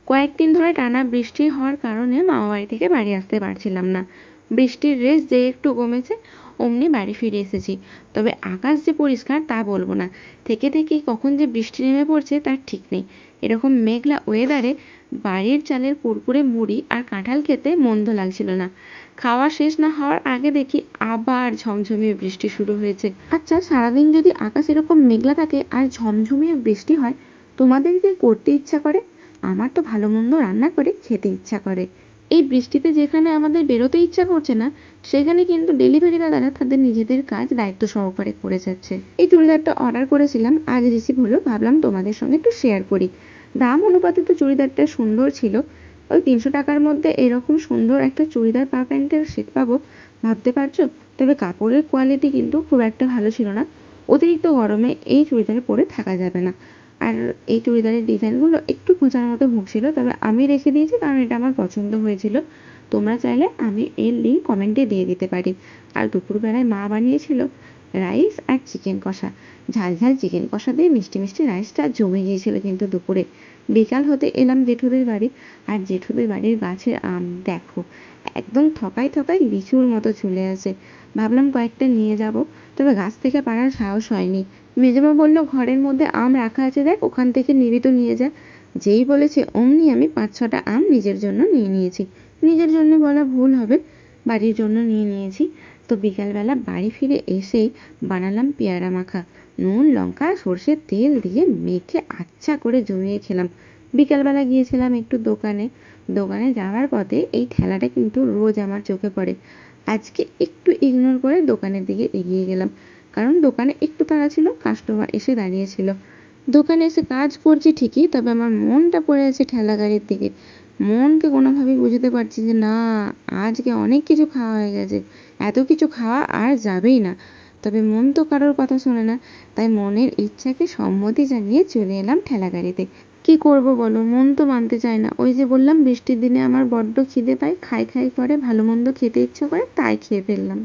কয়েকদিন ধরে টানা বৃষ্টি হওয়ার কারণে মামাবাড়ি থেকে বাড়ি আসতে পারছিলাম না। বৃষ্টির রেশ যে একটু কমেছে অমনি বাড়ি ফিরে এসেছি। তবে আকাশ যে পরিষ্কার তা বলবো না, থেকে থেকেই কখন যে বৃষ্টি নেমে পড়ছে তার ঠিক নেই। এরকম মেঘলা ওয়েদারে বাড়ির চালের কুড়কুড়ে মুড়ি আর কাঁঠাল খেতে মন্দ লাগছিল না। খাওয়া শেষ না হওয়ার আগে দেখি আবার ঝমঝমিয়ে বৃষ্টি শুরু হয়েছে। আচ্ছা, সারাদিন যদি আকাশ এরকম মেঘলা থাকে আর ঝমঝমিয়ে বৃষ্টি হয়, তোমাদের কি করতে ইচ্ছা করে? আমার তো ভালো মন্দ রান্না করে খেতে ইচ্ছা করে। এই বৃষ্টিতে যেখানে আমাদের বেরোতে ইচ্ছা করছে না, সেখানে কিন্তু ডেলিভারি দাদারা তাদের নিজেদের কাজ দায়িত্ব সহকারে করে যাচ্ছে। এই চুড়িদারটা অর্ডার করেছিলাম, আজ রিসিভ হলো, ভাবলাম তোমাদের সঙ্গে একটু শেয়ার করি। দাম অনুপাতে তো চুড়িদারটা সুন্দর ছিল। ওই 300 টাকার মধ্যে এরকম সুন্দর একটা চুড়িদার পা প্যান্টের সেট পাবো, ভাবতে পারছো? তবে কাপড়ের কোয়ালিটি কিন্তু খুব একটা ভালো ছিল না। অতিরিক্ত গরমে এই চুড়িদারে পরে থাকা যাবে না। আর এই চুড়িদারের ডিজাইনগুলো একটু খোঁচার মতো ভুগছিল, তবে আমি রেখে দিয়েছি কারণ এটা আমার পছন্দ হয়েছিল। তোমরা চাইলে আমি এর লিঙ্ক কমেন্টে দিয়ে দিতে পারি। আর দুপুরবেলায় মা বানিয়েছিল রাইস আর চিকেন কষা। ঝাল ঝাল চিকেন কষা দিয়ে মিষ্টি মিষ্টি রাইসটা জমে গিয়েছিল কিন্তু দুপুরে। বিকাল হতে এলাম জেঠুদের বাড়ি, আর জেঠুদের বাড়ির গাছের আম দেখো, একদম থকায় থকায় লিচুর মতো চলে আসে। ভাবলাম কয়েকটা নিয়ে যাব, তবে গাছ থেকে পাড়ার সাহস হয়নি। মেজমা বলল, ঘরের মধ্যে আম রাখা আছে, দেখ ওখান থেকে নিবি তো নিয়ে যা। যেই বলেছে অমনি আমি 5-6টা আম নিজের জন্য নিয়ে নিয়েছি। নিজের জন্য বলা ভুল হবে, বাড়ির জন্য নিয়ে নিয়েছি। তো বিকালবেলা বাড়ি ফিরে এসেই বানালাম পেয়ারা মাখা। নুন লঙ্কা সর্ষের তেল দিয়ে মেখে আচ্ছা করে জমিয়ে খেলাম। বিকালবেলা গিয়েছিলাম একটু দোকানে। দোকানে যাওয়ার পথে এই ঠেলাটা কিন্তু রোজ আমার চোখে পড়ে। আজকে একটু ইগনোর করে দোকানের দিকে এগিয়ে গেলাম, কারণ দোকানে একটু তাড়া ছিল, কাস্টমার এসে দাঁড়িয়েছিল। দোকানে এসে কাজ করছি ঠিকই, তবে আমার মনটা পড়ে আছে ঠেলা গাড়ির দিকে। মনকে কোনোভাবেই বুঝতে পারছি যে না, আজকে অনেক কিছু খাওয়া হয়ে গেছে, এত কিছু খাওয়া আর যাবেই না। তবে মন তো কারোর কথা শোনে না, তাই মনের ইচ্ছাকে সম্মতি জানিয়ে চলে এলাম ঠেলা গাড়িতে। কি করব বলো, মন তো মানতে চায় না। ওই যে বললাম বৃষ্টির দিনে আমার বড্ড খিদে পায়, খাই খাই করে ভালো মন্দ খেতে ইচ্ছে করে, তাই খেয়ে ফেললাম।